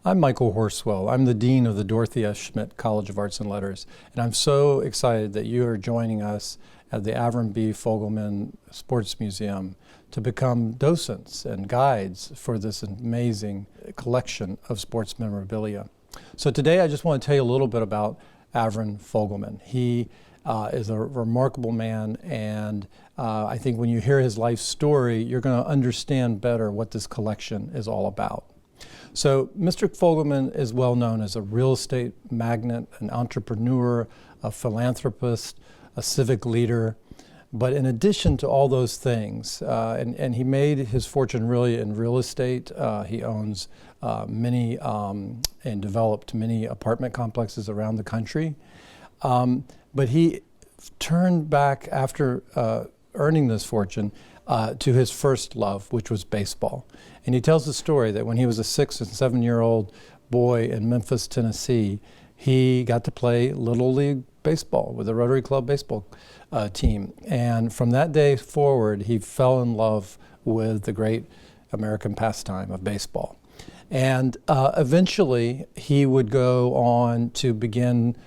I'm Michael Horswell. I'm the Dean of the Dorothy S. Schmidt College of Arts and Letters, and I'm so excited that you are joining us at the Avram B. Fogelman Sports Museum to become docents and guides for this amazing collection of sports memorabilia. So today I just want to tell you a little bit about Avram Fogelman. He is a remarkable man, and I think when you hear his life story, you're going to understand better what this collection is all about. So Mr. Fogelman is well known as a real estate magnate, an entrepreneur, a philanthropist, a civic leader. But in addition to all those things, and he made his fortune really in real estate. He owns many and developed many apartment complexes around the country. But he turned back after earning this fortune to his first love, which was baseball. And he tells the story that when he was a 6- and 7-year-old boy in Memphis, Tennessee, he got to play Little League baseball with the Rotary Club baseball team. And from that day forward, he fell in love with the great American pastime of baseball. And eventually, he would go on to begin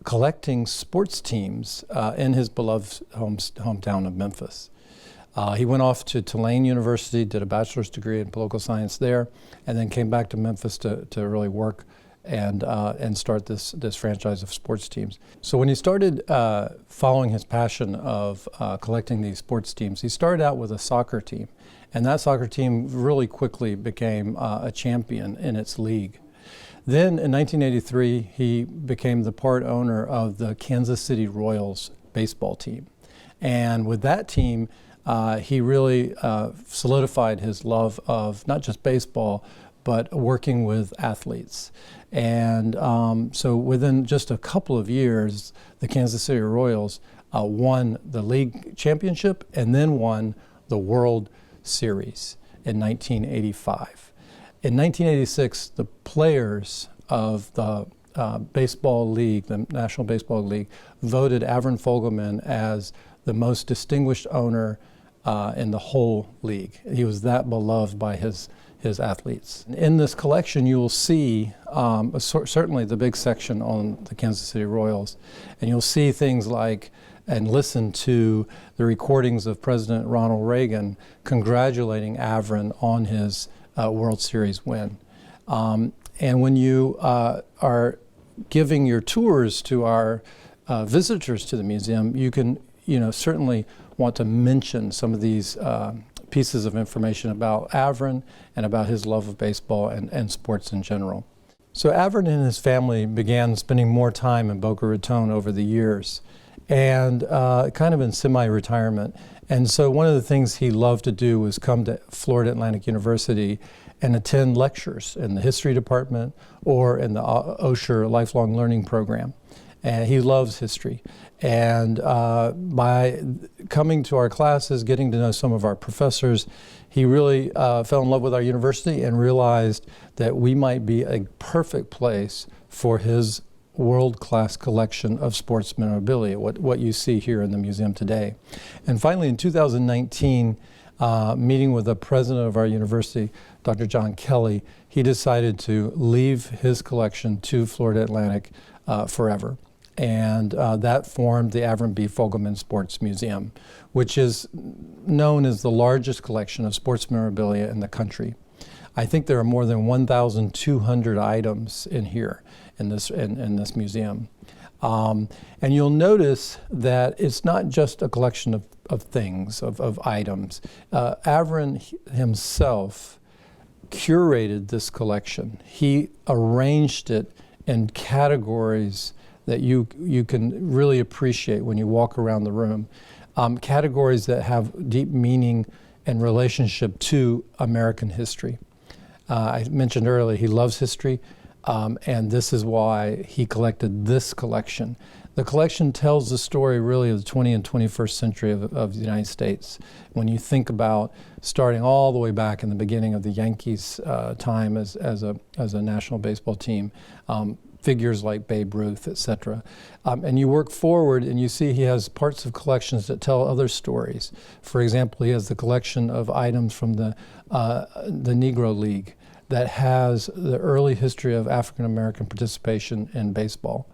collecting sports teams in his beloved hometown of Memphis. He went off to Tulane University, did a bachelor's degree in political science there, and then came back to Memphis to really work and start this franchise of sports teams. So when he started following his passion of collecting these sports teams, he started out with a soccer team, and that soccer team really quickly became a champion in its league. Then in 1983, he became the part owner of the Kansas City Royals baseball team. And with that team, he really solidified his love of not just baseball, but working with athletes. And so within just a couple of years, the Kansas City Royals won the league championship and then won the World Series in 1985. In 1986, the players of the baseball league, the National Baseball League, voted Avram Fogelman as the most distinguished owner in the whole league. He was that beloved by his athletes. In this collection, you will see certainly the big section on the Kansas City Royals, and you'll see things like and listen to the recordings of President Ronald Reagan congratulating Avram on his World Series win. And when you are giving your tours to our visitors to the museum, you can certainly want to mention some of these pieces of information about Avram and about his love of baseball and sports in general. So Avram and his family began spending more time in Boca Raton over the years, and kind of in semi-retirement. And so one of the things he loved to do was come to Florida Atlantic University and attend lectures in the history department or in the Osher Lifelong Learning Program. And he loves history. And by coming to our classes, getting to know some of our professors, he really fell in love with our university and realized that we might be a perfect place for his world-class collection of sports memorabilia, what you see here in the museum today. And finally, in 2019, meeting with the president of our university, Dr. John Kelly, he decided to leave his collection to Florida Atlantic forever. And that formed the Avram B. Fogelman Sports Museum, which is known as the largest collection of sports memorabilia in the country. I think there are more than 1,200 items in here in this museum. And you'll notice that it's not just a collection of things, of items. Avram himself curated this collection. He arranged it in categories that you can really appreciate when you walk around the room. Categories that have deep meaning and relationship to American history. I mentioned earlier he loves history, and this is why he collected this collection. The collection tells the story really of the 20th and 21st century of the United States. When you think about starting all the way back in the beginning of the Yankees' time as a national baseball team, figures like Babe Ruth, etc. And you work forward and you see he has parts of collections that tell other stories. For example, he has the collection of items from the Negro League that has the early history of African American participation in baseball.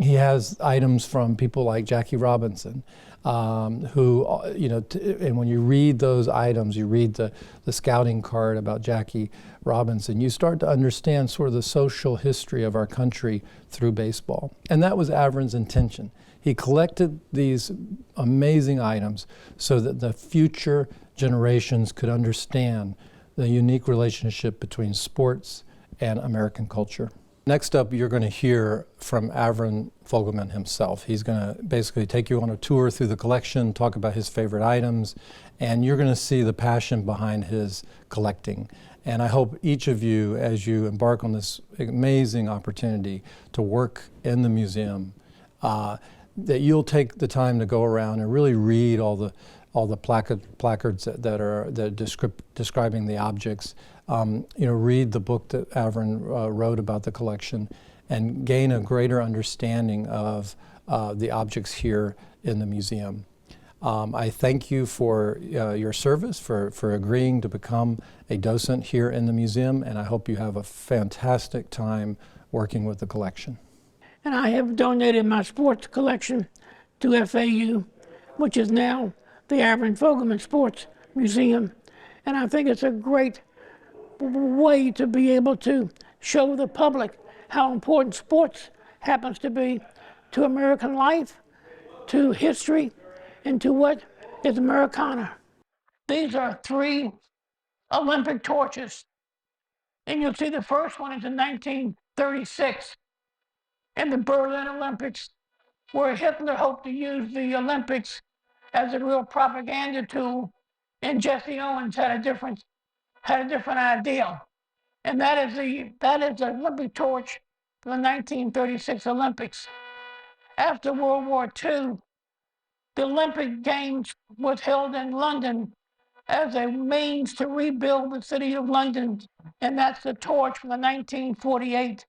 He has items from people like Jackie Robinson, who, and when you read those items, you read the scouting card about Jackie Robinson, you start to understand sort of the social history of our country through baseball. And that was Avron's intention. He collected these amazing items so that the future generations could understand the unique relationship between sports and American culture. Next up, you're going to hear from Avron Fogelman himself. He's going to basically take you on a tour through the collection, talk about his favorite items, and you're going to see the passion behind his collecting. And I hope each of you, as you embark on this amazing opportunity to work in the museum, that you'll take the time to go around and really read all the placards that are describing the objects. Read the book that Avron wrote about the collection and gain a greater understanding of the objects here in the museum. I thank you for your service, for agreeing to become a docent here in the museum, and I hope you have a fantastic time working with the collection. And I have donated my sports collection to FAU, which is now the Avron Fogelman Sports Museum. And I think it's a great way to be able to show the public how important sports happens to be to American life, to history, and to what is Americana. These are 3 Olympic torches. And you'll see the first one is in 1936 in the Berlin Olympics, where Hitler hoped to use the Olympics as a real propaganda tool, and Jesse Owens had a different idea. And that is the Olympic torch from the 1936 Olympics. After World War II, the Olympic Games was held in London as a means to rebuild the city of London, and that's the torch from the 1948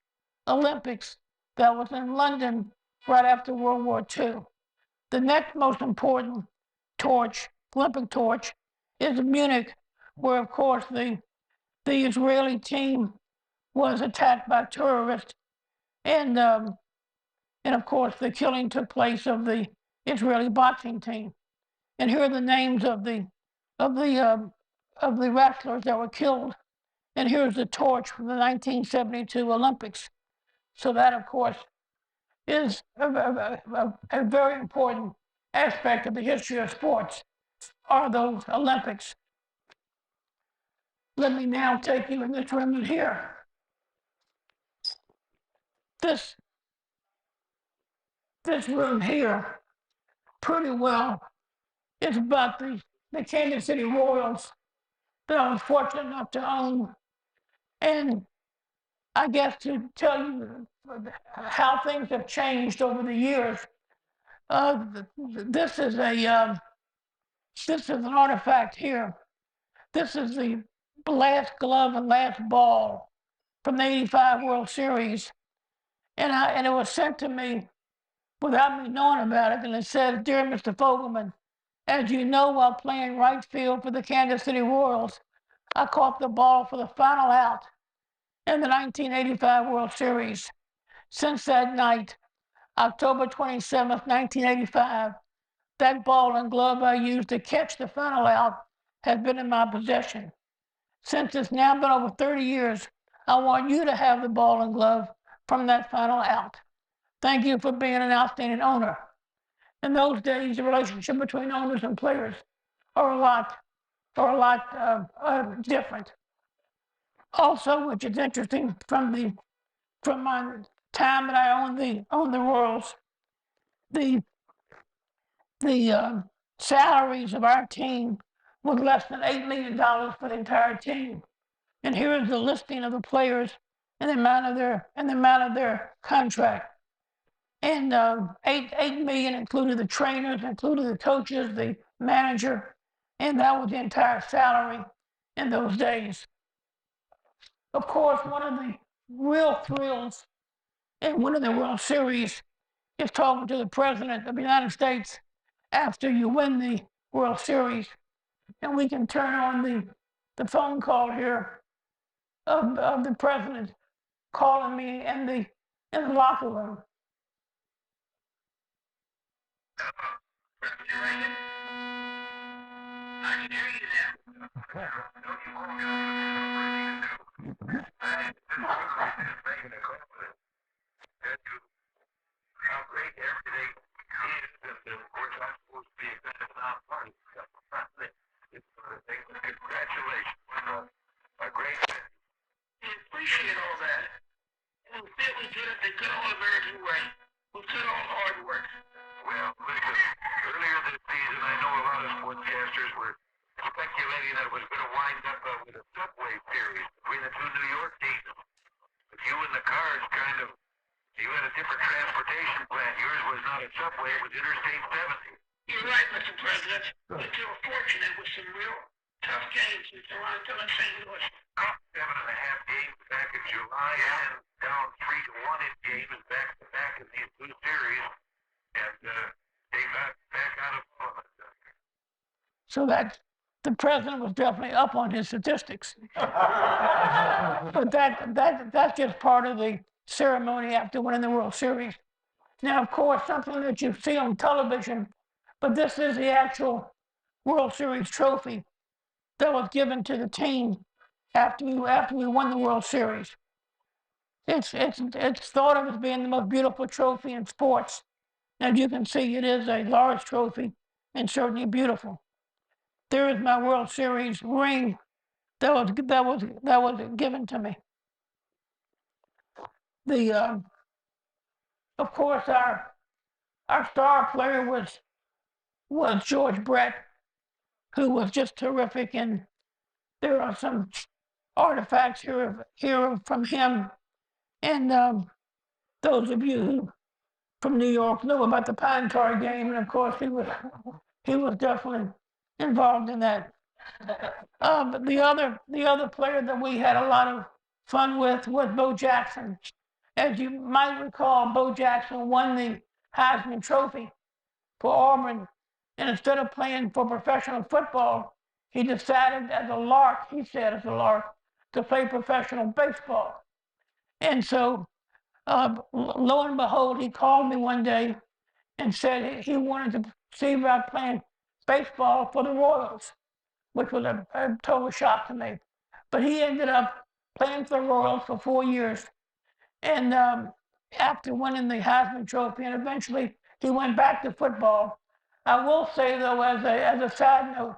Olympics that was in London right after World War II. The next most important torch, Olympic torch, is Munich, where of course the Israeli team was attacked by terrorists, and of course the killing took place of the Israeli boxing team. And here are the names of the wrestlers that were killed. And here's the torch from the 1972 Olympics. So that, of course, is a very important aspect of the history of sports, are those Olympics. Let me now take you in this room here. This room here, pretty well, is about the Kansas City Royals that I was fortunate enough to own. And I guess to tell you how things have changed over the years, this is an artifact here. This is the last glove and last ball from the '85 World Series, and it was sent to me without me knowing about it. And it said, "Dear Mr. Fogelman, as you know, while playing right field for the Kansas City Royals, I caught the ball for the final out in the 1985 World Series. Since that night, October 27th, 1985, that ball and glove I used to catch the final out has been in my possession. Since it's now been over 30 years, I want you to have the ball and glove from that final out. Thank you for being an outstanding owner." In those days, the relationship between owners and players are a lot different. Also, which is interesting, from my time that I owned the Royals, the salaries of our team was less than $8 million for the entire team. And here is the listing of the players and the amount of their contract. And $8 million included the trainers, included the coaches, the manager, and that was the entire salary in those days. Of course, one of the real thrills in winning the World Series is talking to the President of the United States after you win the World Series. And we can turn on the phone call here. of the president calling me in the locker room. Appreciate all that. And we feel we did it the good old American way. With good old hard work. Well, listen, earlier this season, I know a lot of sportscasters were speculating that it was going to wind up with a subway series between the two New York teams. But you and the Cards you had a different transportation plan. Yours was not a subway, it was Interstate 70. You're right, Mr. President. But you were fortunate with some real tough games in Toronto and St. Louis. 7.5 games back in July and down 3-1 in games back to back in these two series. And they got back out of all of it. So that the president was definitely up on his statistics. But that's just part of the ceremony after winning the World Series. Now, of course, something that you see on television, but this is the actual World Series trophy that was given to the team after we won the World Series. It's thought of as being the most beautiful trophy in sports. As you can see, it is a large trophy and certainly beautiful. There is my World Series ring that was given to me. The of course our star player was George Brett, who was just terrific, and there are some artifacts here from him. And those of you who from New York know about the Pine Tar game, and of course he was definitely involved in that. But the other player that we had a lot of fun with was Bo Jackson. As you might recall, Bo Jackson won the Heisman Trophy for Auburn, and instead of playing for professional football, he decided as a lark, to play professional baseball. And so, lo and behold, he called me one day and said he wanted to see about playing baseball for the Royals, which was a total shock to me. But he ended up playing for the Royals for 4 years. And after winning the Heisman Trophy, and eventually he went back to football. I will say, though, as a side note,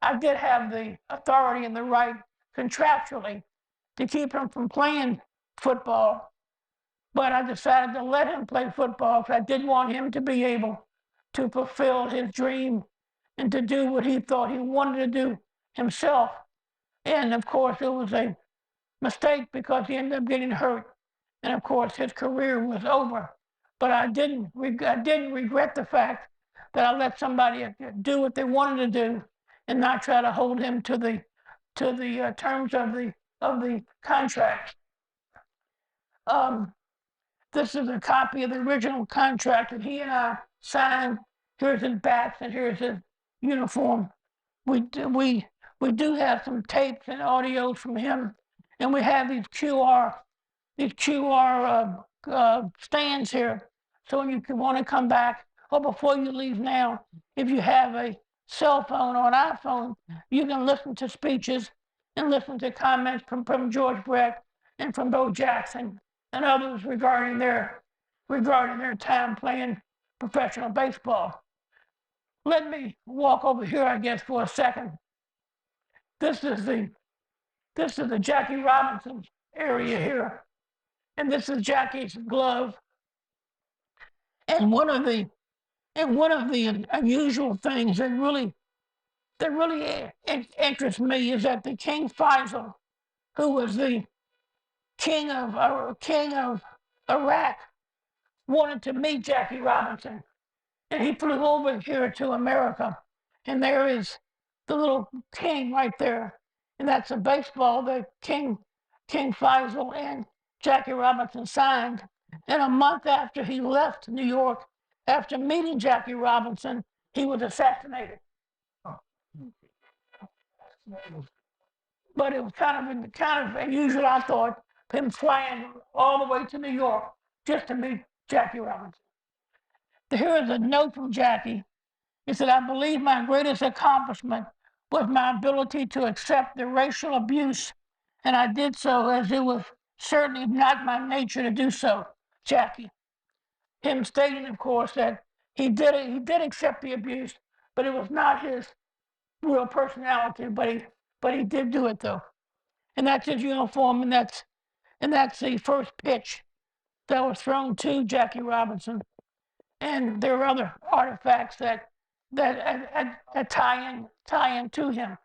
I did have the authority and the right contractually to keep him from playing football, but I decided to let him play football because I did want him to be able to fulfill his dream and to do what he thought he wanted to do himself. And of course, it was a mistake because he ended up getting hurt. And of course, his career was over. But I didn't regret the fact that I let somebody do what they wanted to do and not try to hold him to the terms of the contract. This is a copy of the original contract that he and I signed. Here's his bats and here's his uniform. We do have some tapes and audios from him, and we have these QR stands here. So when you want to come back, or before you leave now, if you have a cell phone or an iPhone, you can listen to speeches and listen to comments from George Brett and from Bo Jackson and others regarding their time playing professional baseball. Let me walk over here, I guess, for a second. This is the Jackie Robinson area here, and this is Jackie's glove. And one of the unusual things that really interests me is that the King Faisal, who was the king of Iraq, wanted to meet Jackie Robinson, and he flew over here to America. And there is the little king right there, and that's a baseball that King Faisal and Jackie Robinson signed. And a month after he left New York, after meeting Jackie Robinson, he was assassinated. but it was kind of unusual, I thought, him flying all the way to New York just to meet Jackie Robinson. Here is a note from Jackie. He said, "I believe my greatest accomplishment was my ability to accept the racial abuse, and I did so as it was certainly not my nature to do so." Jackie. Him stating, of course, that he did accept the abuse, but it was not his real personality, but he did do it though. And that's his uniform, and that's the first pitch that was thrown to Jackie Robinson. And there are other artifacts that tie in to him.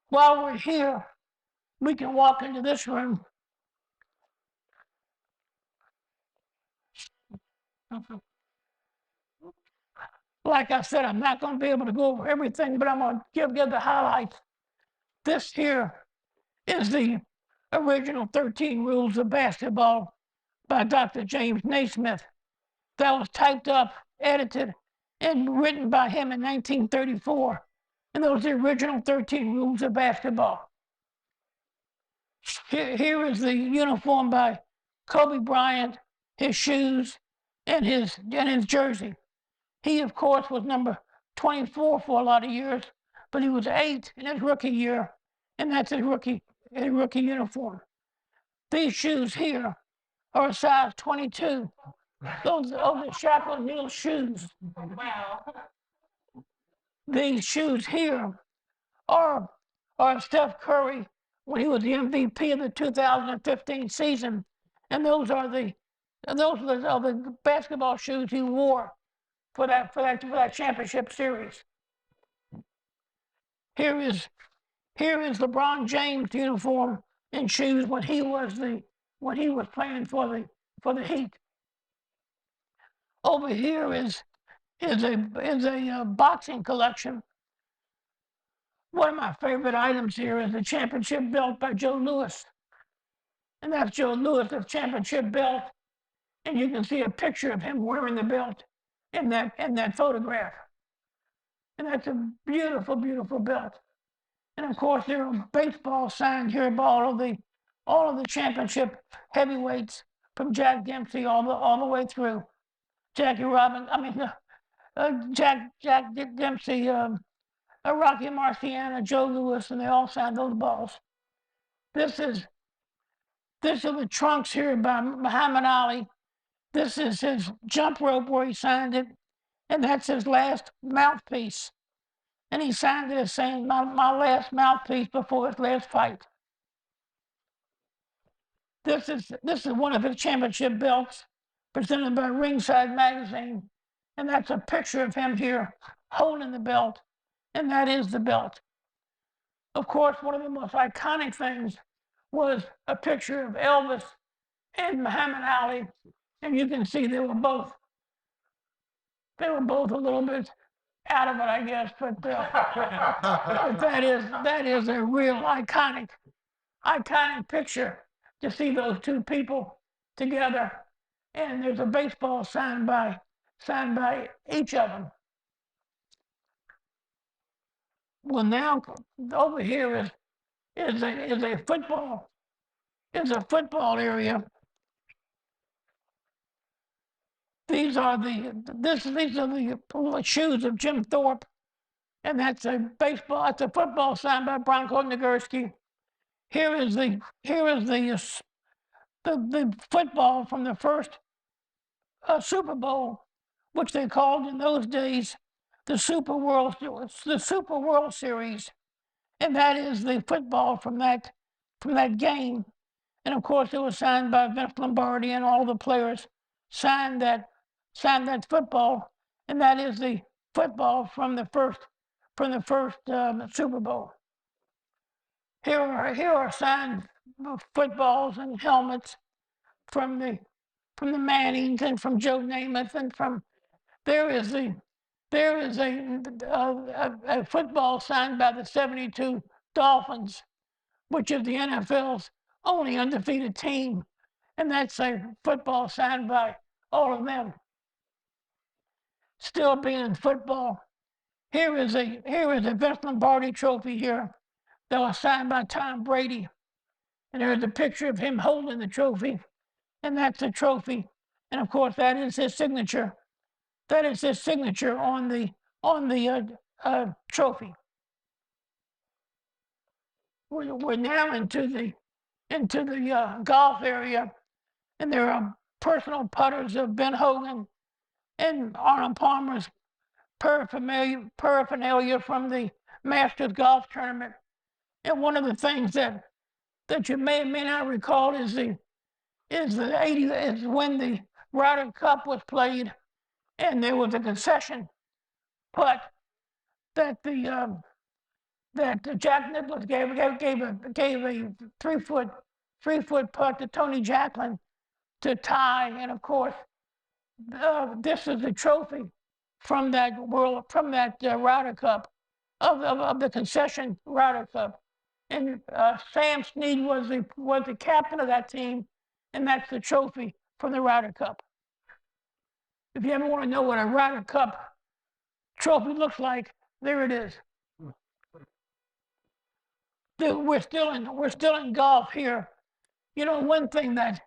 While we're here, we can walk into this room. Like I said, I'm not going to be able to go over everything, but I'm going to give the highlights. This here is the original 13 Rules of Basketball by Dr. James Naismith. That was typed up, edited, and written by him in 1934. And those are the original 13 Rules of Basketball. Here is the uniform by Kobe Bryant, his shoes, and his jersey. He, of course, was number 24 for a lot of years, but he was 8 in his rookie year, and that's his rookie uniform. These shoes here are a size 22. Those are the Shaq O'Neal shoes. Wow. These shoes here are Steph Curry when he was the MVP of the 2015 season, and those are the basketball shoes he wore for that championship series. Here is LeBron James' uniform and shoes when he was playing for the Heat. Over here is a boxing collection. One of my favorite items here is the championship belt by Joe Louis, and that's Joe Louis' championship belt, and you can see a picture of him wearing the belt in that photograph, and that's a beautiful, beautiful belt. And of course, there are baseball signed here by all of the championship heavyweights from Jack Dempsey all the way through Jackie Robinson. I mean, Jack Dempsey, Rocky Marciano, Joe Louis, and they all signed those balls. This is the trunks here by Muhammad Ali. This is his jump rope where he signed it, and that's his last mouthpiece. And he signed it as saying, my last mouthpiece before his last fight. This is one of his championship belts presented by Ringside Magazine, and that's a picture of him here holding the belt, and that is the belt. Of course, one of the most iconic things was a picture of Elvis and Muhammad Ali, and you can see they were both a little bit out of it, I guess, but that is a real iconic picture to see those two people together, and there's a baseball signed by each of them. Well, now over here is a football area. These are the shoes of Jim Thorpe, and that's a football signed by Bronco Nagurski. Here is the football from the first Super Bowl, which they called in those days the Super World Series, and that is the football from that game. And of course, it was signed by Vince Lombardi, and all the players signed that football, and that is the football from the first Super Bowl. Here are signed footballs and helmets from the Mannings and from Joe Namath, and there is a football signed by the 72 Dolphins, which is the NFL's only undefeated team, and that's a football signed by all of them. Still being in football, here is a Vince Lombardi trophy here that was signed by Tom Brady. And there's a picture of him holding the trophy, and that's the trophy. And of course, that is his signature. That is his signature on the trophy. We're now into the golf area, and there are personal putters of Ben Hogan and Arnold Palmer's paraphernalia from the Masters golf tournament. And one of the things that you may or may not recall is when the Ryder Cup was played, and there was a concession putt that Jack Nicklaus gave a 3-foot putt to Tony Jacklin to tie. And of course, this is the trophy from that Ryder Cup, of the concession Ryder Cup. And Sam Snead was the captain of that team, and that's the trophy from the Ryder Cup. If you ever want to know what a Ryder Cup trophy looks like, there it is. We're still in golf here. You know, one thing that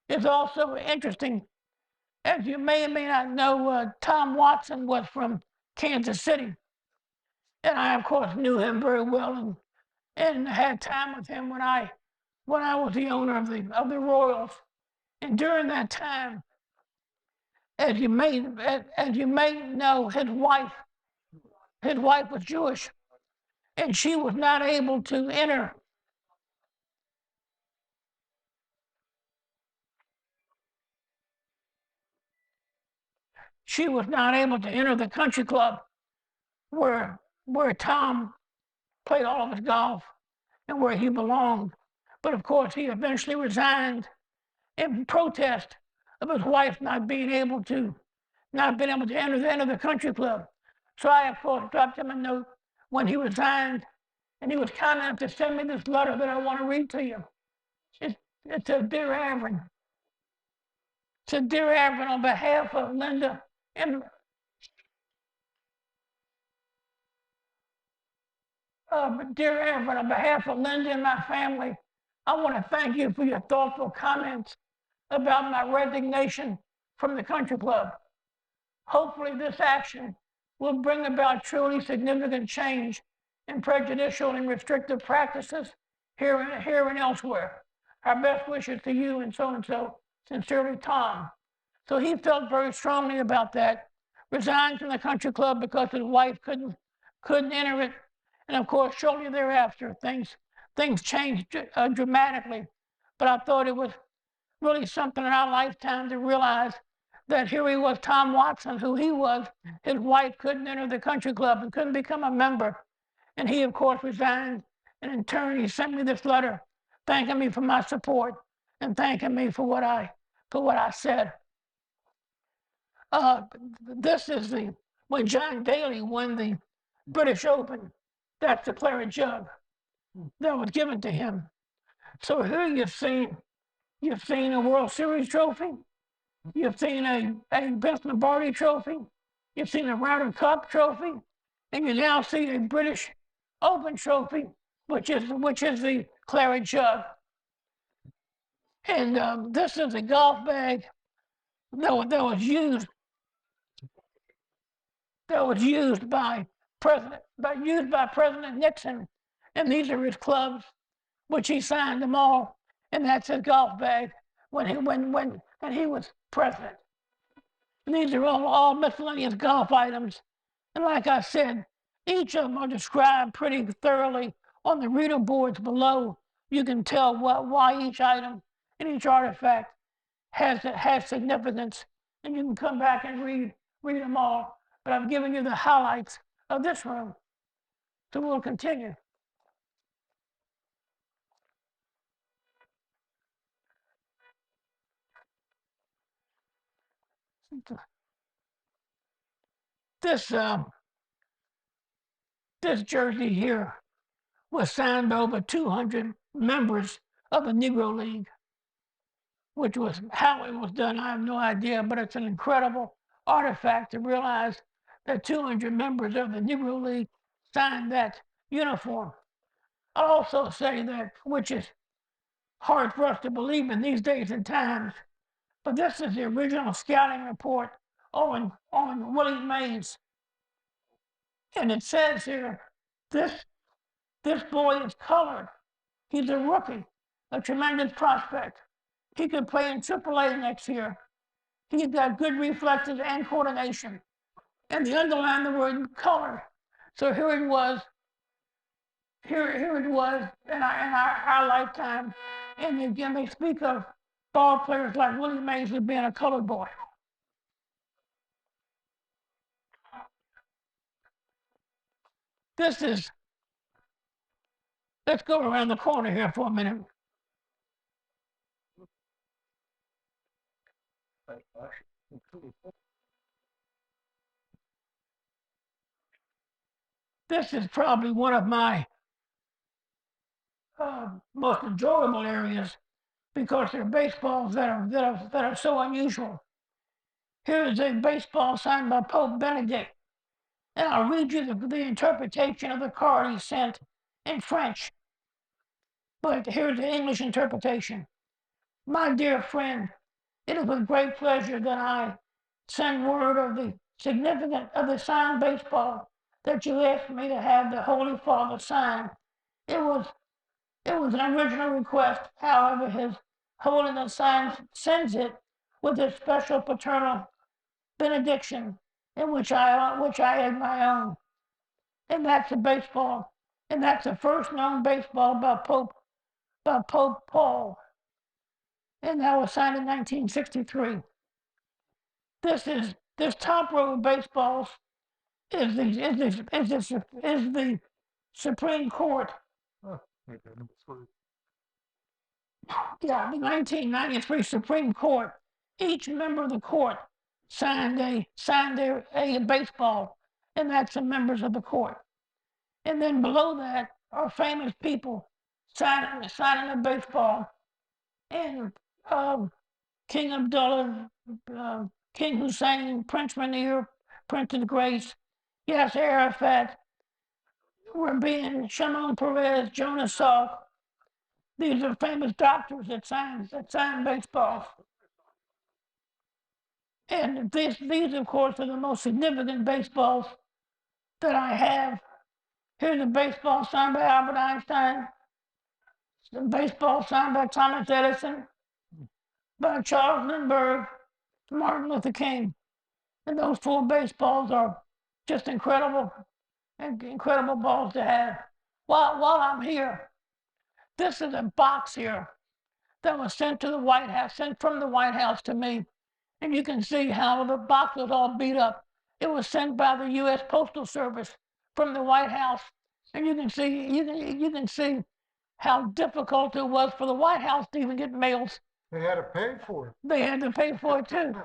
is also interesting, as you may or may not know, Tom Watson was from Kansas City, and I of course knew him very well, and had time with him when I was the owner of the Royals. And during that time, as you may know, his wife was Jewish, and she was not able to enter. She was not able to enter the country club where Tom played all of his golf and where he belonged. But of course, he eventually resigned in protest of his wife not being able to enter the country club. So I, of course, dropped him a note when he resigned, and he was kind enough to send me this letter that I want to read to you. It says, "Dear Avron," it said, "Dear Avron, on behalf of Linda and dear Avron, on behalf of Linda and my family, I want to thank you for your thoughtful comments about my resignation from the country club. Hopefully this action will bring about truly significant change in prejudicial and restrictive practices here and elsewhere. Our best wishes to you and so, sincerely, Tom." So he felt very strongly about that, resigned from the country club because his wife couldn't enter it. And of course, shortly thereafter, things changed dramatically. But I thought it was really something in our lifetime to realize that here he was, Tom Watson, who he was, his wife couldn't enter the country club and couldn't become a member. And he, of course, resigned. And in turn, he sent me this letter thanking me for my support and thanking me for what I said. This is when John Daly won the British Open. That's the claret jug that was given to him. So here you've seen a World Series trophy, you've seen a Vince Lombardi trophy, you've seen a Ryder Cup trophy, and you now see a British Open trophy, which is the claret jug. And this is a golf bag that was used by President Nixon, and these are his clubs, which he signed them all, and that's his golf bag when he was president. And these are all miscellaneous golf items, and like I said, each of them are described pretty thoroughly on the reader boards below. You can tell why each item and each artifact has significance, and you can come back and read them all. But I've given you the highlights of this room, so we'll continue. This jersey here was signed by over 200 members of the Negro League, which was how it was done. I have no idea, but it's an incredible artifact to realize that 200 members of the Negro League signed that uniform. I'll also say that, which is hard for us to believe in these days and times, but this is the original scouting report on Willie Mays. And it says here, this, this boy is colored. He's a rookie, a tremendous prospect. He could play in AAA next year. He's got good reflexes and coordination. And they underlined the word color. So here it was, here it was in our lifetime. And again, they speak of ball players like Willie Mays as being a colored boy. This is, let's go around the corner here for a minute. This is probably one of my most enjoyable areas because they're baseballs that are so unusual. Here is a baseball signed by Pope Benedict, and I'll read you the interpretation of the card he sent in French. But here's the English interpretation. My dear friend, it is with great pleasure that I send word of the significance of the signed baseball that you asked me to have the Holy Father sign. It was an original request. However, His Holiness sends it with his special paternal benediction, in which I add my own. And that's a baseball, and that's the first known baseball by Pope Paul, and that was signed in 1963. This top row of baseballs is the Supreme Court. Yeah, the 1993 Supreme Court. Each member of the court signed a baseball, and that's the members of the court. And then below that are famous people signing a baseball, and King Abdullah, King Hussein, Prince Rainier, Princess Grace, Yasser Arafat, Rabin, Shimon Peres, Jonas Salk. These are famous doctors that sign baseballs. And these, of course, are the most significant baseballs that I have. Here's a baseball signed by Albert Einstein, a baseball signed by Thomas Edison, by Charles Lindbergh, Martin Luther King. And those 4 baseballs are just incredible balls to have. While I'm here, this is a box here that was sent to the White House, sent from the White House to me. And you can see how the box was all beat up. It was sent by the U.S. Postal Service from the White House. And you can see how difficult it was for the White House to even get mails. They had to pay for it. They had to pay for it too.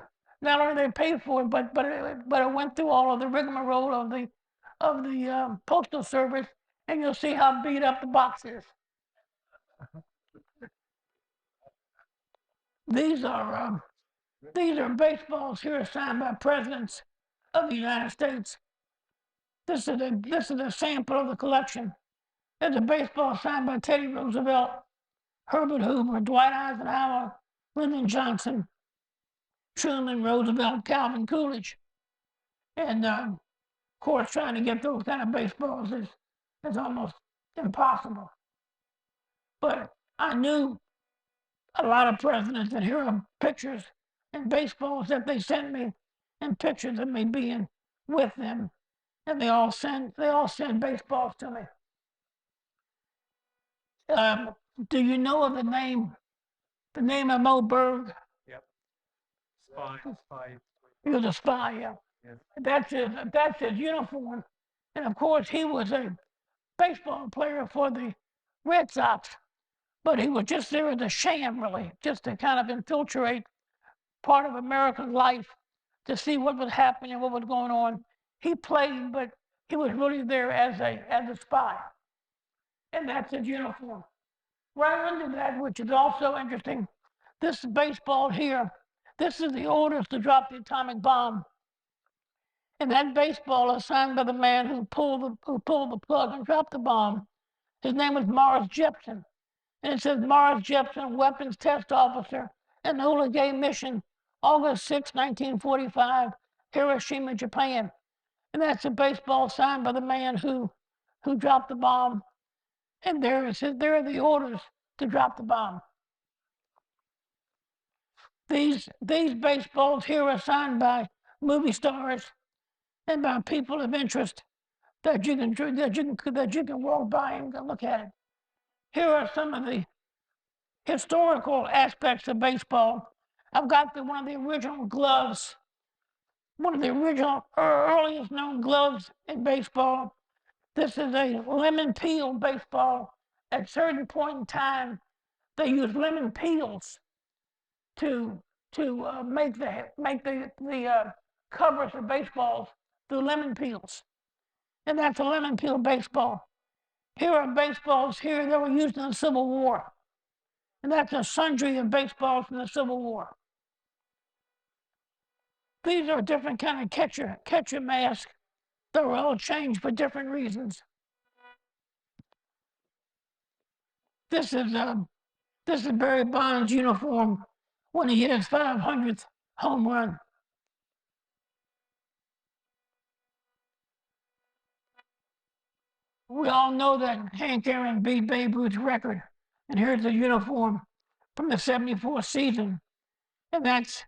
Not only they paid for it, but it went through all of the rigmarole of the Postal Service, and you'll see how beat up the box is. These are baseballs here signed by presidents of the United States. This is a sample of the collection. There's a baseball signed by Teddy Roosevelt, Herbert Hoover, Dwight Eisenhower, Lyndon Johnson, Truman, Roosevelt, Calvin Coolidge. And of course, trying to get those kind of baseballs is almost impossible. But I knew a lot of presidents, and here are pictures and baseballs that they sent me, and pictures of me being with them, and they all send baseballs to me. Do you know of the name of Mo Berg? Yep. Spy. He was a spy, yeah. Yes. That's his uniform, and of course he was a baseball player for the Red Sox, but he was just there as a sham, really, just to kind of infiltrate part of American life to see what was happening, what was going on. He played, but he was really there as a spy, and that's his uniform. Right under that, which is also interesting, this baseball here, this is the orders to drop the atomic bomb. And that baseball is signed by the man who pulled the plug and dropped the bomb. His name was Morris Jepson. And it says Morris Jepson, Weapons Test Officer, Enola Gay Mission, August 6, 1945, Hiroshima, Japan. And that's a baseball signed by the man who dropped the bomb. And there are the orders to drop the bomb. These baseballs here are signed by movie stars and by people of interest that you can walk by and look at it. Here are some of the historical aspects of baseball. I've got one of the original gloves, one of the original earliest known gloves in baseball. This is a lemon peel baseball. At a certain point in time, they used lemon peels to make the covers of baseballs through lemon peels, and that's a lemon peel baseball. Here are baseballs here that were used in the Civil War, and that's a sundry of baseballs from the Civil War. These are different kind of catcher masks that were all changed for different reasons. This is Barry Bonds' uniform when he hit his 500th home run. We all know that Hank Aaron beat Babe Ruth's record, and here's the uniform from the '74 season, and that's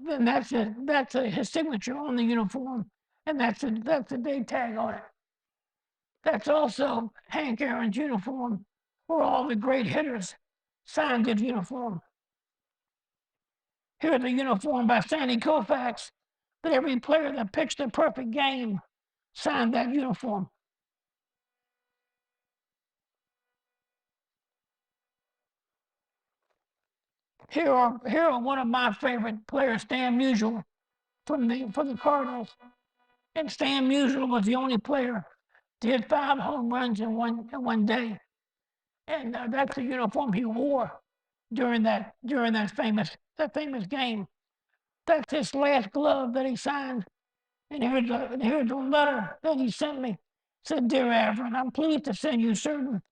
his signature on the uniform, and that's the date tag on it. That's also Hank Aaron's uniform, where all the great hitters signed his uniform. Here's the uniform by Sandy Koufax, that every player that pitched a perfect game signed that uniform. Here are one of my favorite players, Stan Musial, for the Cardinals. And Stan Musial was the only player to hit 5 home runs in one day. And that's the uniform he wore during that famous game. That's his last glove that he signed. And here's a letter that he sent me. It said, "Dear Avron, I'm pleased to send you certain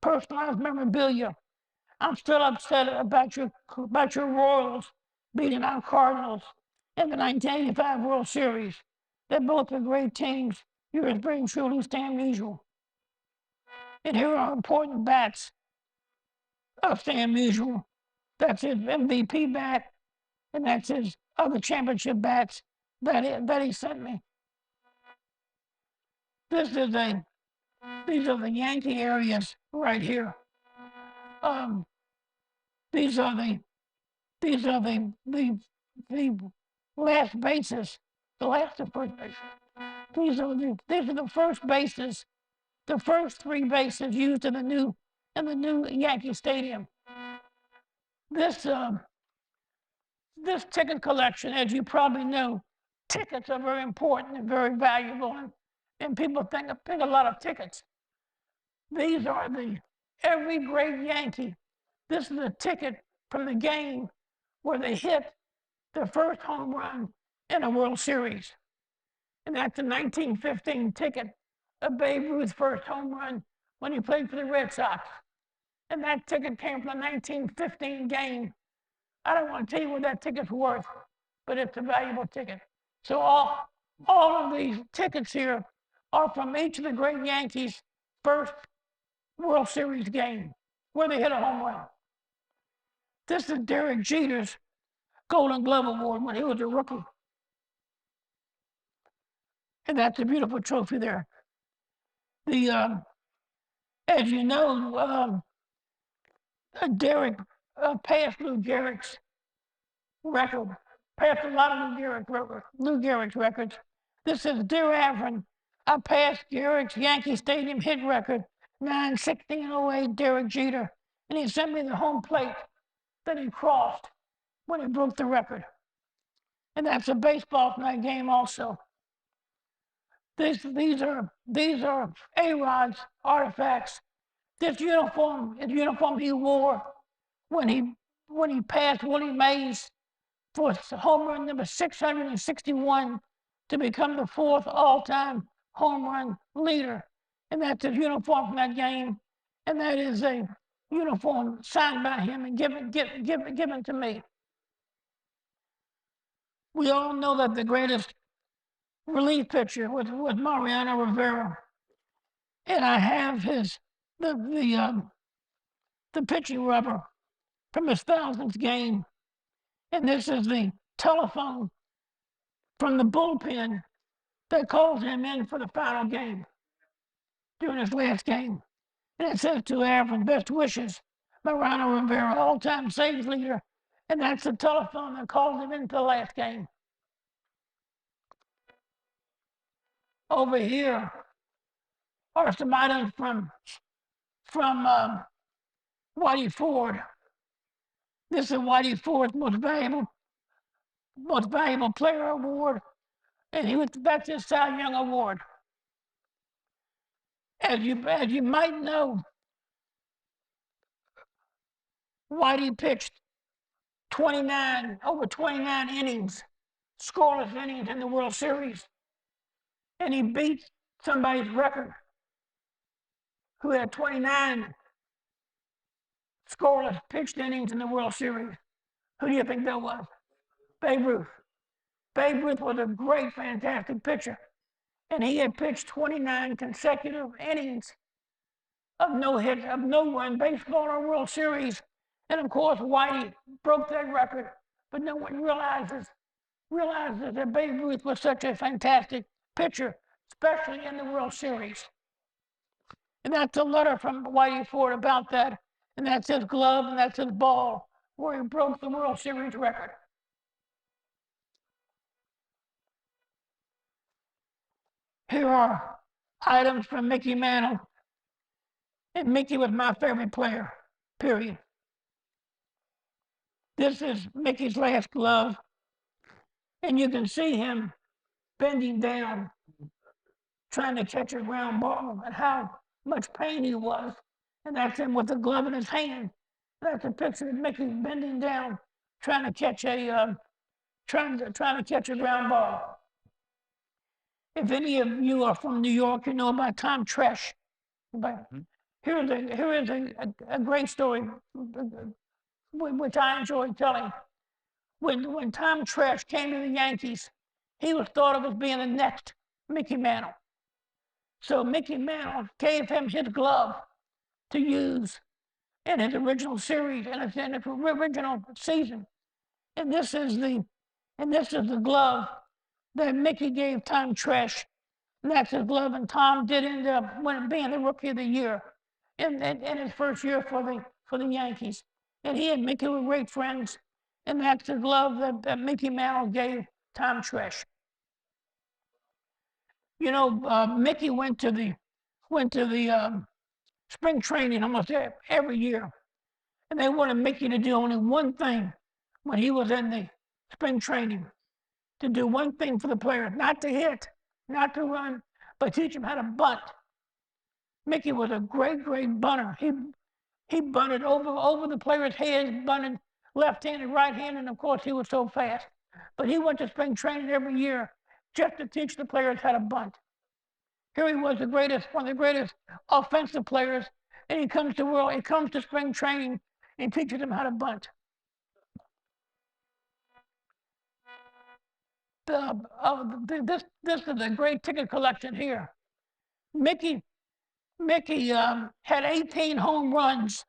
personalized memorabilia. I'm still upset about your Royals beating our Cardinals in the 1985 World Series. They're both were great teams. Yours very truly, Stan Musial." And here are important bats of Stan Musial. That's his MVP bat, and that's his other championship bats that he sent me. These are the Yankee areas right here. These are the last bases, the last of first base. These are the first bases, the first 3 bases used in the new Yankee Stadium. This ticket collection, as you probably know, tickets are very important and very valuable, and people think a lot of tickets. These are every great Yankee. This is a ticket from the game where they hit their first home run in a World Series. And that's the 1915 ticket of Babe Ruth's first home run when he played for the Red Sox. And that ticket came from the 1915 game. I don't want to tell you what that ticket's worth, but it's a valuable ticket. So all of these tickets here are from each of the great Yankees' first World Series game where they hit a home run. This is Derek Jeter's Golden Glove Award when he was a rookie. And that's a beautiful trophy there. As you know, Derek passed Lou Gehrig's record, passed a lot of Lou Gehrig's records. This is, "Dear Avron, I passed Gehrig's Yankee Stadium hit record, 9/16/08, Derek Jeter," and he sent me the home plate that he crossed when he broke the record. And that's a baseball from that game also. These are A-Rod's artifacts. This uniform is the uniform he wore when he passed Willie Mays for home run number 661 to become the 4th all-time home run leader and that's his uniform from that game, and that is a uniform signed by him and given to me. We all know that the greatest relief pitcher was Mariano Rivera, and I have the pitching rubber from his 1000th game, and this is the telephone from the bullpen that called him in for the final game during his last game. And it says to Avron, best wishes, Mariano Rivera, all-time saves leader. And that's the telephone that called him into the last game. Over here are some items from Whitey Ford. This is Whitey Ford's most valuable player award, and that's his Cy Young award. As you might know, Whitey pitched over 29 innings, scoreless innings in the World Series, and he beat somebody's record who had 29 scoreless pitched innings in the World Series. Who do you think that was? Babe Ruth. Babe Ruth was a great, fantastic pitcher, and he had pitched 29 consecutive innings of no hit, of no run baseball or World Series. And of course, Whitey broke that record, but no one realizes that Babe Ruth was such a fantastic pitcher, especially in the World Series. And that's a letter from Whitey Ford about that, and that's his glove, and that's his ball, where he broke the World Series record. Here are items from Mickey Mantle, and Mickey was my favorite player, period. This is Mickey's last glove, and you can see him bending down, trying to catch a ground ball, and how much pain he was. And that's him with the glove in his hand. That's a picture of Mickey bending down, trying to catch a ground ball. If any of you are from New York, you know about Tom Tresh. But here is a great story, which I enjoy telling. When Tom Tresh came to the Yankees, he was thought of as being the next Mickey Mantle. So Mickey Mantle gave him his glove to use in his original series and his original season. And this is the glove that Mickey gave Tom Tresh. And that's his glove, and Tom did end up being the Rookie of the Year in his first year for the Yankees. And he and Mickey were great friends, and that's the glove that Mickey Mantle gave Tom Tresh. You know, Mickey went to the spring training almost every year, and they wanted Mickey to do only one thing when he was in the spring training, to do one thing for the players, not to hit, not to run, but teach them how to bunt. Mickey was a great bunter. He bunted over the players' heads, bunted left-handed, right-handed, and of course he was so fast. But he went to spring training every year just to teach the players how to bunt. Here he was, one of the greatest offensive players, and he comes to spring training and teaches them how to bunt. This is a great ticket collection here. Mickey had 18 home runs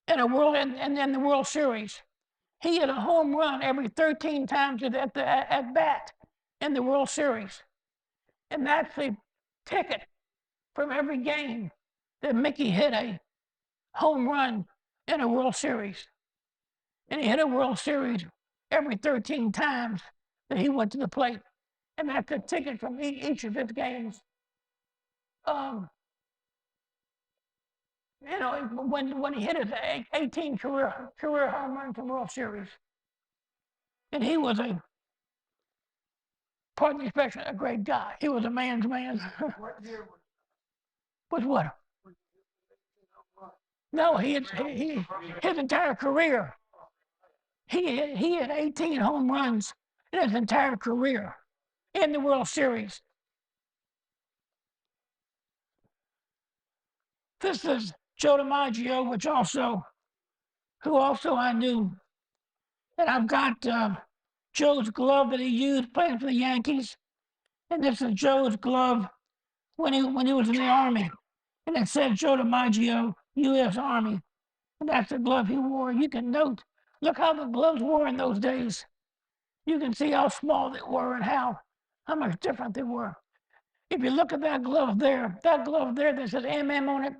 in the World Series. He had a home run every 13 times at bat in the World Series, and that's the ticket from every game that Mickey hit a home run in a World Series, and he hit a World Series every 13 times that he went to the plate, and that's a ticket from each of his games. You know, when he hit his 18 career home runs in World Series, and he was pardon the expression, a great guy. He was a man's man. Was what? No, his entire career. He had 18 home runs in his entire career in the World Series. This is Joe DiMaggio, who also I knew. And I've got Joe's glove that he used playing for the Yankees. And this is Joe's glove when he was in the Army. And it said Joe DiMaggio, U.S. Army. And that's the glove he wore. You can look how the gloves were in those days. You can see how small they were and how much different they were. If you look at that glove there that says MM on it,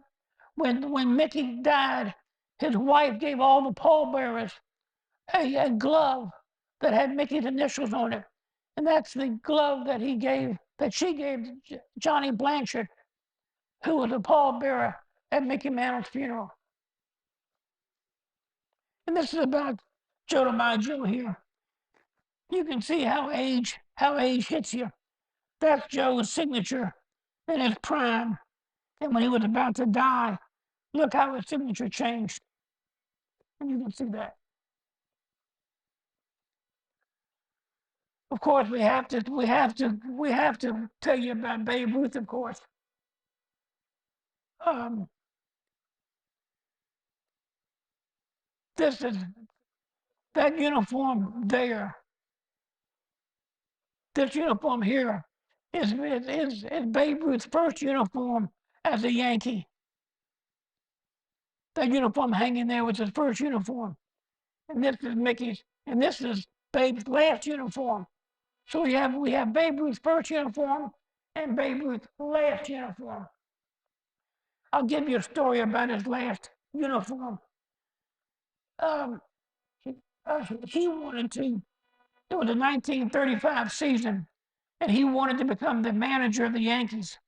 when Mickey died, his wife gave all the pallbearers a glove that had Mickey's initials on it. And that's the glove that she gave to Johnny Blanchard, who was a pallbearer at Mickey Mantle's funeral. And this is about Joe DiMaggio here. You can see how age hits you. That's Joe's signature in his prime. And when he was about to die, look how his signature changed. And you can see that. Of course, we have to tell you about Babe Ruth, of course. This is that uniform there. This uniform here is Babe Ruth's first uniform as a Yankee. That uniform hanging there was his first uniform. And this is Mickey's, and this is Babe's last uniform. So we have Babe Ruth's first uniform and Babe Ruth's last uniform. I'll give you a story about his last uniform. He wanted to. It was the 1935 season, and he wanted to become the manager of the Yankees.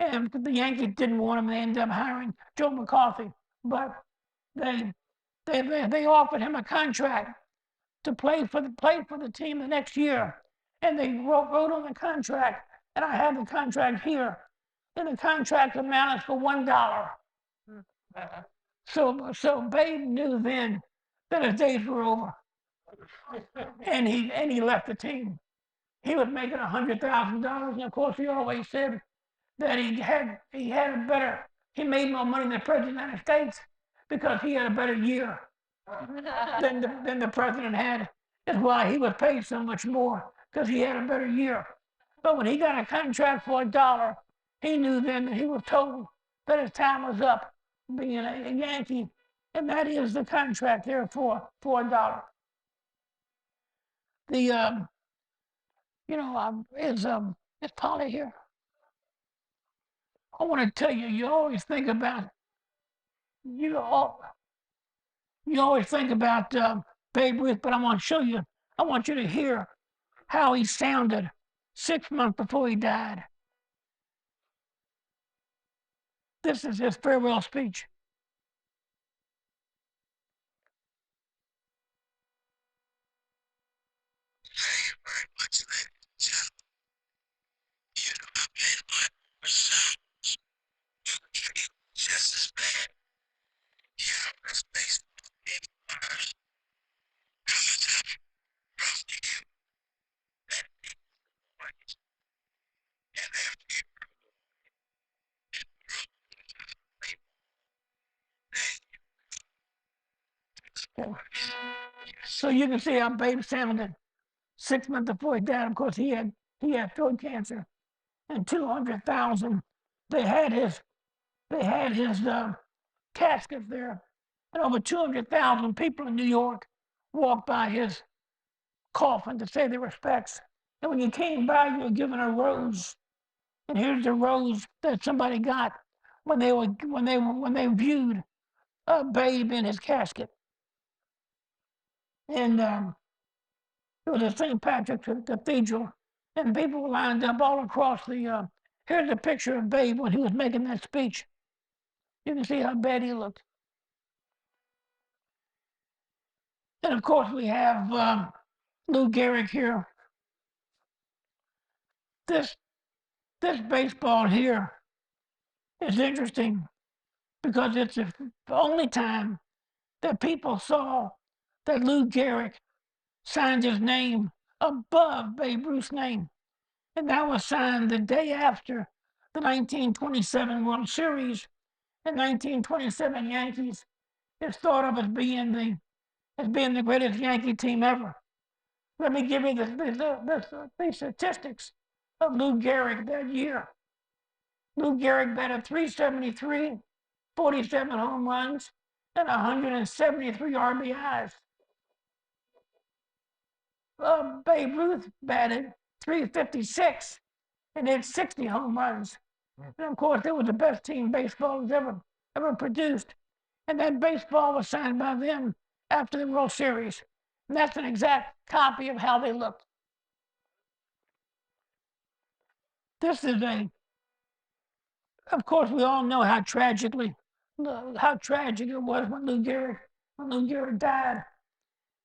And the Yankees didn't want him. They ended up hiring Joe McCarthy, but they offered him a contract to play for the team the next year, and they wrote on the contract, and I have the contract here, and the contract amounted for $1. So Babe knew then that his days were over, and he left the team. He was making $100,000, and of course he always said that he made more money than the President of the United States because he had a better year than the president had. Is why he was paid so much more, because he had a better year. But when he got a contract for $1, he knew then that he was told that his time was up being a Yankee, and that is the contract there for $1. The is Polly here? I want to tell you, you always think about Babe Ruth, but I want you to hear how he sounded 6 months before he died. This is his farewell speech. Thank you very much, ladies and gentlemen. You know, I've made my more sounds. You can treat just as bad. You know, that's baseball game bars. Coming up from you. That is the voice. And after you and grow to play ball, then So you can see how Babe sounded 6 months before he died. Of course, he had throat cancer, and 200,000. They had his casket there, and over 200,000 people in New York walked by his coffin to say their respects. And when you came by, you were given a rose. And here's the rose that somebody got when they viewed Babe in his casket. And it was at St. Patrick's Cathedral, and people were lined up all across the. Here's a picture of Babe when he was making that speech. You can see how bad he looked. And of course, we have Lou Gehrig here. This baseball here is interesting because it's the only time that people saw that Lou Gehrig signed his name above Babe Ruth's name. And that was signed the day after the 1927 World Series, and 1927 Yankees is thought of as being the greatest Yankee team ever. Let me give you the statistics of Lou Gehrig that year. Lou Gehrig batted .373, 47 home runs, and 173 RBIs. Babe Ruth batted .356 and hit 60 home runs. And of course, it was the best team baseball has ever produced. And that baseball was signed by them after the World Series. And that's an exact copy of how they looked. This is of course, we all know how tragic it was when Lou Gehrig died.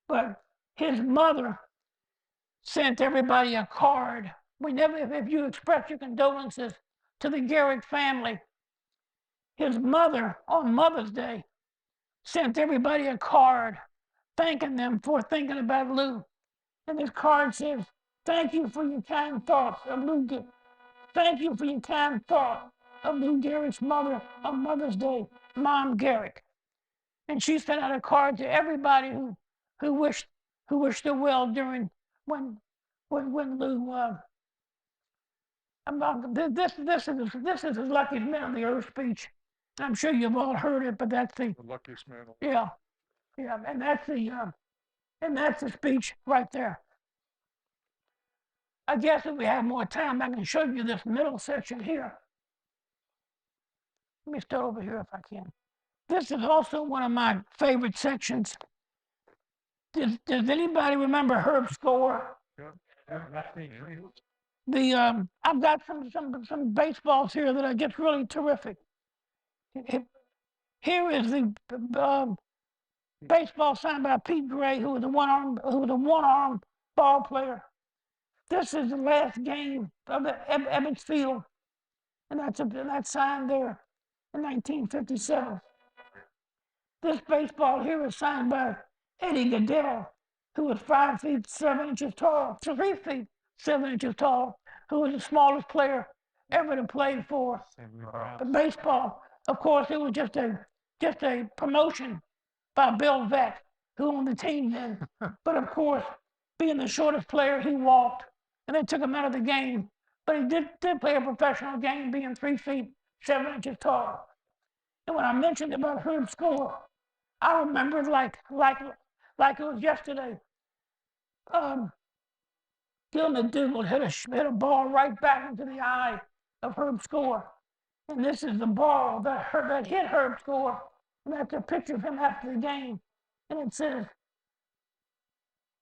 But his mother sent everybody a card. If you express your condolences to the Gehrig family, his mother on Mother's Day sent everybody a card thanking them for thinking about Lou. And this card says, "Thank you for your kind thoughts of Lou Gehrig. Thank you for your kind thought of Lou Gehrig's mother on Mother's Day, Mom Gehrig." And she sent out a card to everybody who wished her well during when Lou. This is his luckiest man on the earth speech. I'm sure you've all heard it, but that's the luckiest man. yeah, and that's the speech right there. I guess if we have more time, I can show you this middle section here. Let me start over here if I can. This is also one of my favorite sections. Does anybody remember Herb Score? I've got some baseballs here that are just really terrific. Here is the baseball signed by Pete Gray, who was a one-arm ball player. This is the last game of the Ebbets Field, and that's signed there in 1957. This baseball here is signed by Eddie Goodell, who was 5 feet 7 inches tall, 3 feet 7 inches tall, who was the smallest player ever to play for the baseball. Of course, it was just a promotion by Bill Veeck, who owned the team then. But of course, being the shortest player, he walked, and they took him out of the game. But he did play a professional game, being 3 feet 7 inches tall. And when I mentioned about Herb Score, I remember like it was yesterday. Gil McDougall hit a ball right back into the eye of Herb Score. And this is the ball that hit Herb Score. And that's a picture of him after the game. And it says,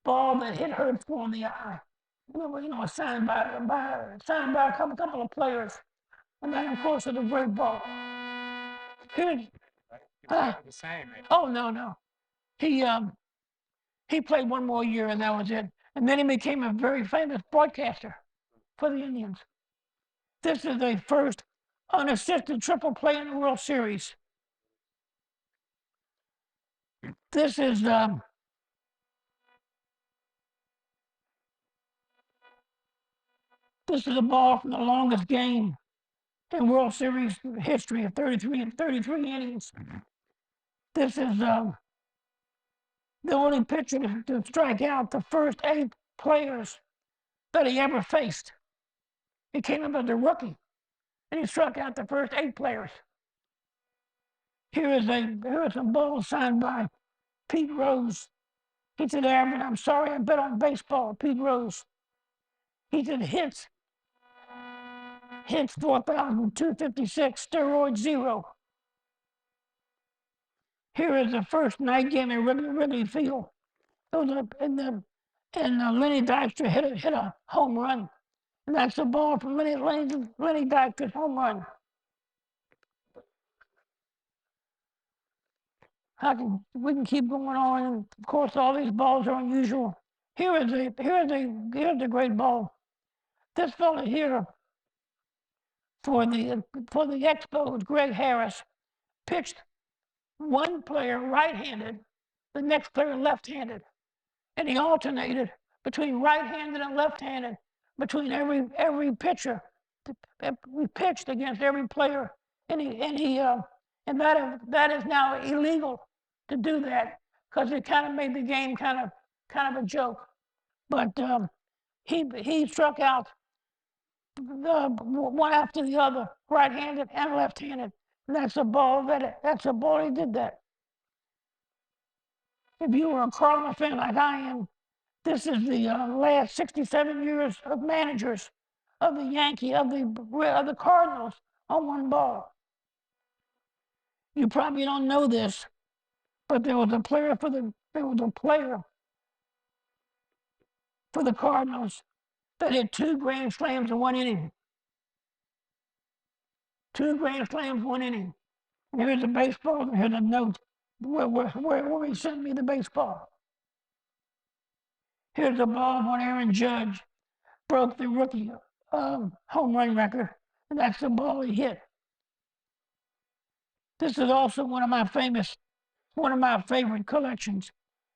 "Ball that hit Herb Score in the eye." Signed by a couple of players. And then, of course, it's a great ball. Here's, the same. oh, no. He played one more year, and that was it. And then he became a very famous broadcaster for the Indians. This is the first unassisted triple play in the World Series. This is a ball from the longest game in World Series history of 33 innings. This is the only pitcher to strike out the first 8 players that he ever faced. He came up as a rookie, and he struck out the first 8 players. Here is a ball signed by Pete Rose. He said, "Aaron, I'm sorry I bet on baseball." Pete Rose. He said, hits 4,256, steroid 0. Here is the first night game in Wrigley Field. It was Lenny Dykstra hit a home run. And that's the ball from Lenny Dykstra's home run. We can keep going on. And of course, all these balls are unusual. Here's a great ball. This fella here for the Expos, Greg Harris, pitched one player right-handed, the next player left-handed, and he alternated between right-handed and left-handed between every pitcher. We pitched against every player, and And that is now illegal to do that because it kind of made the game kind of a joke. But he struck out one after the other, right-handed and left-handed. And that's a ball he did that. If you were a Cardinal fan like I am, this is the last 67 years of managers of the of the Cardinals on one ball. You probably don't know this, but there was a player for the Cardinals that hit 2 grand slams in 1 inning. 2 grand slams, 1 inning. And here's the baseball, and here's a note where he sent me the baseball. Here's the ball when Aaron Judge broke the rookie home run record, and that's the ball he hit. This is also one of my favorite collections.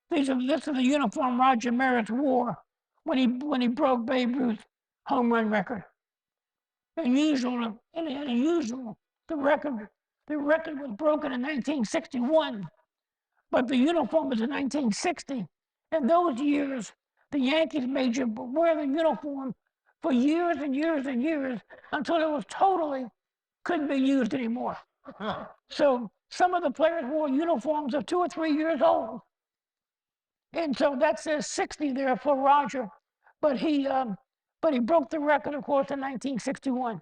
This is the uniform Roger Maris wore when he broke Babe Ruth's home run record. Unusual, the record was broken in 1961, but the uniform was in 1960. In those years, the Yankees made you wear the uniform for years and years and years until it was couldn't be used anymore. So some of the players wore uniforms of 2 or 3 years old. And so that says 60 there for Roger. But he broke the record, of course, in 1961.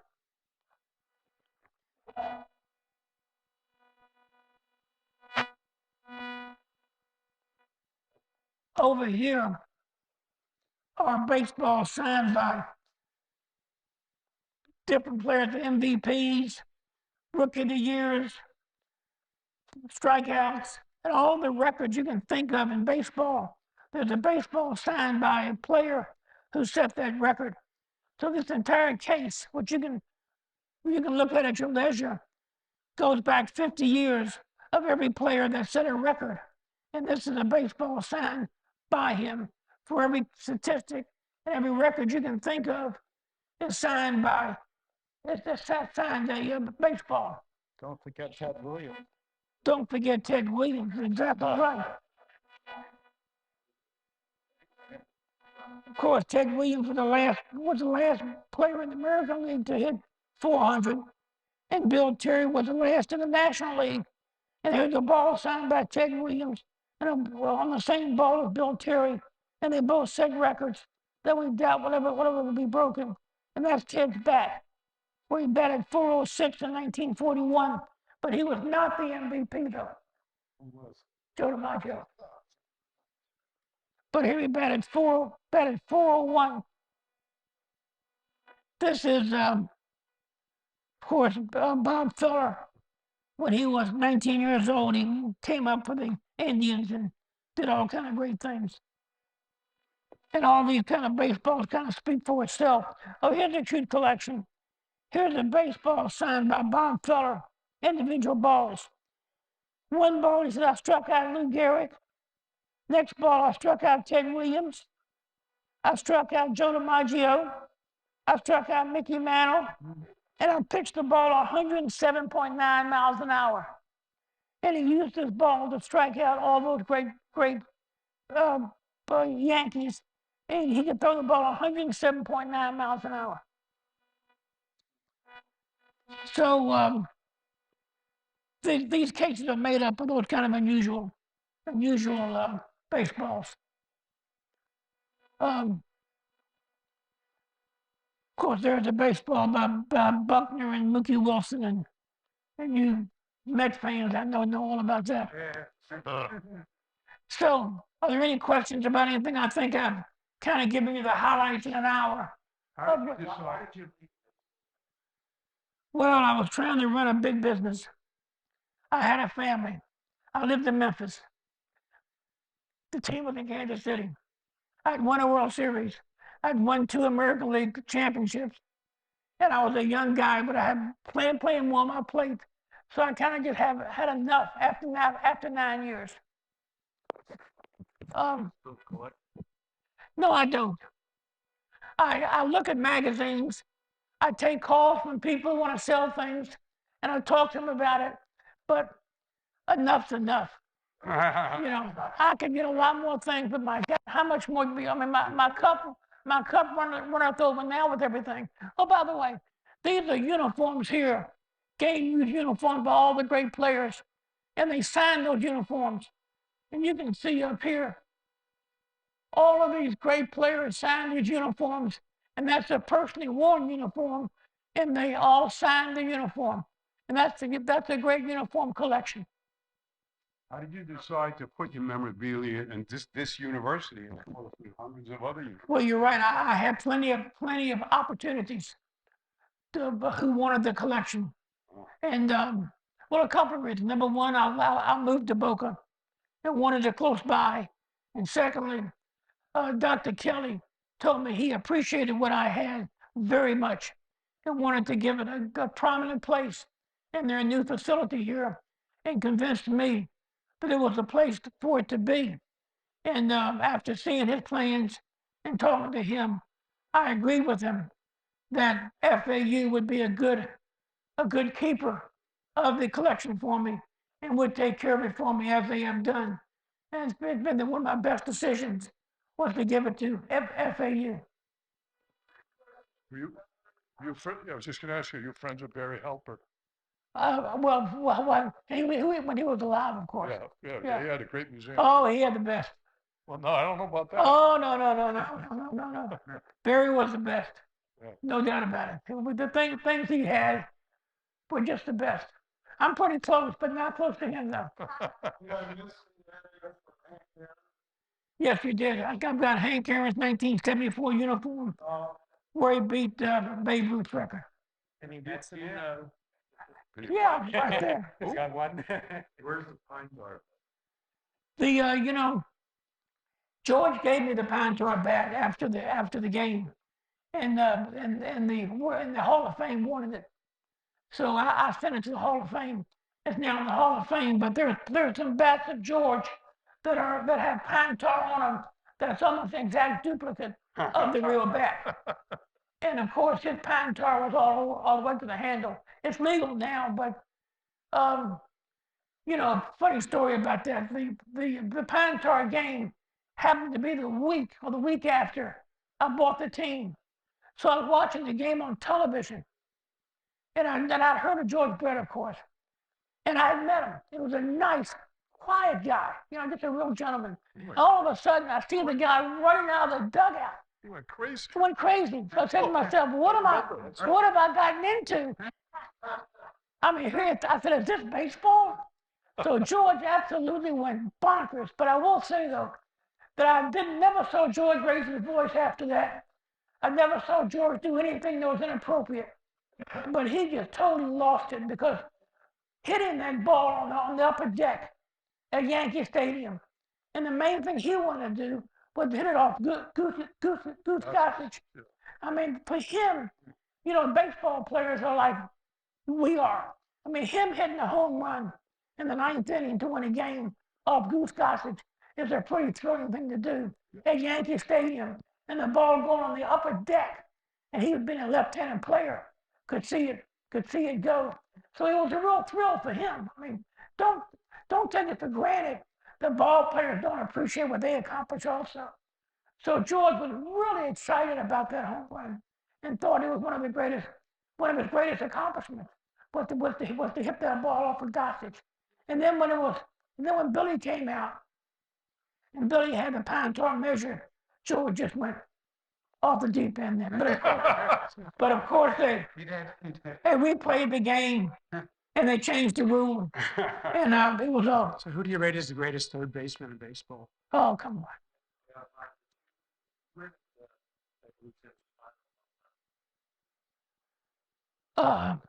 Over here are baseball signed by different players, MVPs, Rookie of the Years, strikeouts, and all the records you can think of in baseball. There's a baseball signed by a player who set that record. So this entire case, which you can look at your leisure, goes back 50 years of every player that set a record. And this is a baseball signed by him for every statistic and every record you can think of is signed by. It's signed a baseball. Don't forget Ted Williams. Don't forget Ted Williams. Exactly right. Of course, Ted Williams was the last player in the American League to hit 400, and Bill Terry was the last in the National League. And here's a ball signed by Ted Williams, and on the same ball as Bill Terry, and they both set records that we doubt whatever would be broken. And that's Ted's bat, where he batted 406 in 1941, but he was not the MVP though. Who was? Joe DiMaggio. But here he batted 401. This is, of course, Bob Feller. When he was 19 years old, he came up for the Indians and did all kind of great things. And all these kind of baseballs kind of speak for itself. Oh, here's a cute collection. Here's a baseball signed by Bob Feller, individual balls. One ball, he said, I struck out Lou Gehrig. Next ball, I struck out Ted Williams. I struck out Joe DiMaggio. I struck out Mickey Mantle. And I pitched the ball 107.9 miles an hour. And he used this ball to strike out all those great Yankees. And he could throw the ball 107.9 miles an hour. So these cases are made up of those kind of unusual baseballs. Of course, there's a baseball by Buckner and Mookie Wilson, and you Mets fans, I know all about that. So, are there any questions about anything? I think I've kind of given you the highlights in an hour. Well, I was trying to run a big business. I had a family. I lived in Memphis. The team was in Kansas City. I'd won a World Series. I'd won 2 American League championships. And I was a young guy, but I had playing more on my plate. So I kind of just had enough after 9 years. No, I don't. I look at magazines. I take calls from people who want to sell things, and I talk to them about it. but enough's enough. You know, I could get a lot more things, but my God, how much more? I mean, my cup runneth over now with everything. Oh, by the way, these are uniforms here, game used uniforms by all the great players, and they signed those uniforms. And you can see up here, all of these great players signed these uniforms, and that's a personally worn uniform, and they all signed the uniform, and that's a great uniform collection. How did you decide to put your memorabilia in this university and hundreds of other universities? Well, you're right. I had plenty of opportunities who wanted the collection, and well, a couple of reasons. Number one, I moved to Boca and wanted it close by, and secondly, Dr. Kelly told me he appreciated what I had very much and wanted to give it a prominent place in their new facility here, and convinced me that it was the place for it to be. And after seeing his plans and talking to him, I agreed with him that FAU would be a good keeper of the collection for me and would take care of it for me as they have done. And it's been one of my best decisions was to give it to FAU. Were you, I was just going to ask you, you're friends with Barry Halper? When he was alive, of course. Yeah, he had a great museum. Oh, he had the best. Well, no, I don't know about that. Oh, no. Barry was the best. Yeah. No doubt about it. The things he had were just the best. I'm pretty close, but not close to him, though. Yes, you did. I've got Hank Aaron's 1974 uniform where he beat Babe Ruth's record. And he beats him. Yeah, right there. He's got one. Where's the pine tar? George gave me the pine tar bat after the game, and the Hall of Fame wanted it, so I sent it to the Hall of Fame. It's now in the Hall of Fame, but there's some bats of George that have pine tar on them that's almost an exact duplicate of the real bat. And of course, his pine tar was all the way to the handle. It's legal now, but funny story about that. The pine tar game happened to be the week after I bought the team. So I was watching the game on television, and I'd heard of George Brett, of course, and I had met him. He was a nice, quiet guy, just a real gentleman. All of a sudden, I see the guy running out of the dugout. He went crazy. He went crazy. So I said to myself, what have I gotten into? I mean, I said, is this baseball? So George absolutely went bonkers. But I will say, though, that I never saw George raise his voice after that. I never saw George do anything that was inappropriate. But he just totally lost it because hitting that ball on the upper deck at Yankee Stadium, and the main thing he wanted to do was hit it off Goose Gossage. I mean, for him, baseball players are like we are. I mean, him hitting a home run in the ninth inning to win a game off Goose Gossage is a pretty thrilling thing to do at Yankee Stadium, and the ball going on the upper deck, and he was being a left-handed player, could see it go. So it was a real thrill for him. I mean, don't take it for granted that ball players don't appreciate what they accomplish also. So George was really excited about that home run and thought it was one of his greatest accomplishments was to hit that ball off of Gossage. And then when Billy came out and Billy had the pine tar measured, George just went off the deep end then. But of course they replayed the game and they changed the rule, and it was all. So who do you rate as the greatest third baseman in baseball? Oh, come on.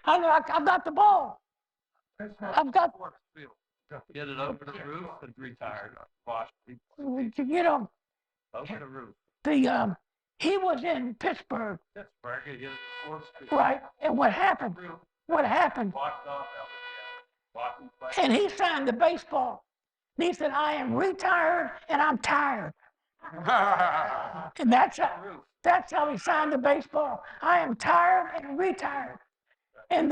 I know I've got the ball. I've got. Get it over the roof and retired. Over the roof. He was in Pittsburgh. Pittsburgh, right? And what happened? Walked off. And he signed the baseball. And he said, "I am retired and I'm tired." And that's how he signed the baseball. I am tired and retired. and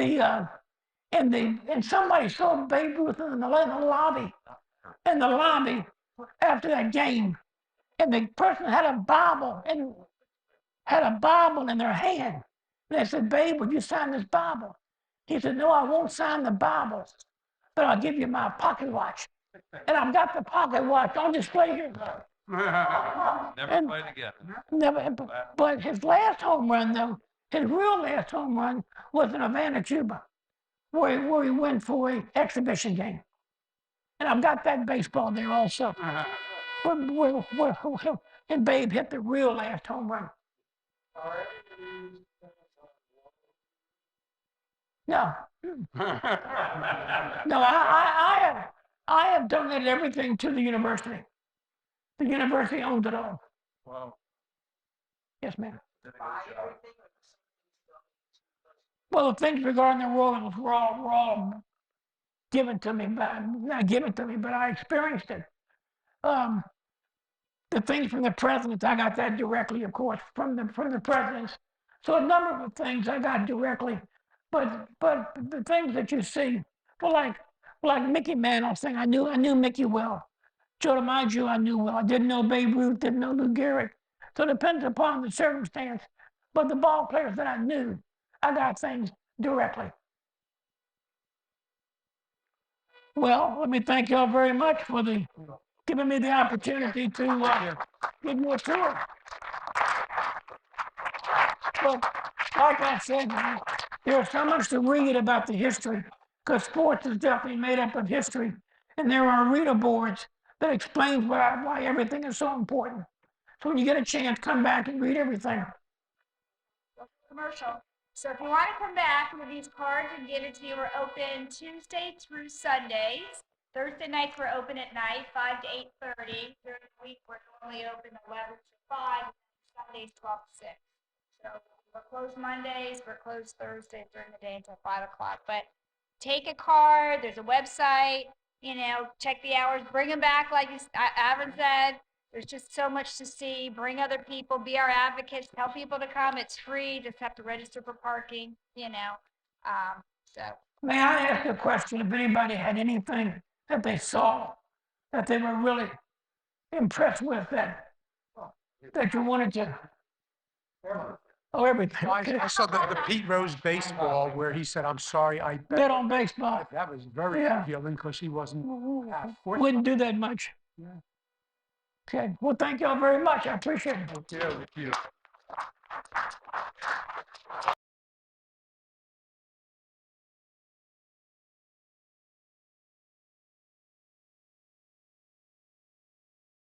somebody saw Babe Ruth in the lobby, after that game, and the person had a Bible in their hand. And they said, "Babe, would you sign this Bible?" He said, "No, I won't sign the Bible, but I'll give you my pocket watch." And I've got the pocket watch on display here. Never played again. Never, but his last home run, though, his real last home run was in Havana, Cuba, where he went for an exhibition game. And I've got that baseball there also. And Babe hit the real last home run. No, no, I have donated everything to the university. The university owns it all. Wow. Yes, ma'am. Did a good job. Well, the things regarding the Royals were all given to me, not given to me, but I experienced it. The things from the presidents, I got that directly, of course, from the presidents. So a number of things I got directly, but the things that you see, well, like Mickey Mantle thing, I knew Mickey well. Joe DiMaggio I knew well. I didn't know Babe Ruth, didn't know Lou Gehrig. So it depends upon the circumstance. But the ball players that I knew, I got things directly. Well, let me thank y'all very much for giving me the opportunity to give you a tour. But like I said, there's so much to read about the history, because sports is definitely made up of history. And there are reader boards that explain why everything is so important. So when you get a chance, come back and read everything. Commercial. So if you want to come back with these cards and give it to you, we're open Tuesday through Sundays. Thursday nights we're open at night, 5 to 8:30. During the week we're normally open 11 to 5. Sundays 12 to 6. So we're closed Mondays, we're closed Thursdays during the day until 5 o'clock. But take a card. There's a website. Check the hours. Bring them back, like Avron said. There's just so much to see. Bring other people. Be our advocates. Tell people to come. It's free. Just have to register for parking. So. May I ask a question? If anybody had anything that they saw that they were really impressed with that you wanted to. Oh, everything. I saw the Pete Rose baseball where he said, "I'm sorry, I Bet on baseball. That was very appealing because he wasn't. Wouldn't do that much. Yeah. Okay. Well, thank y'all very much. I appreciate it. Thank you.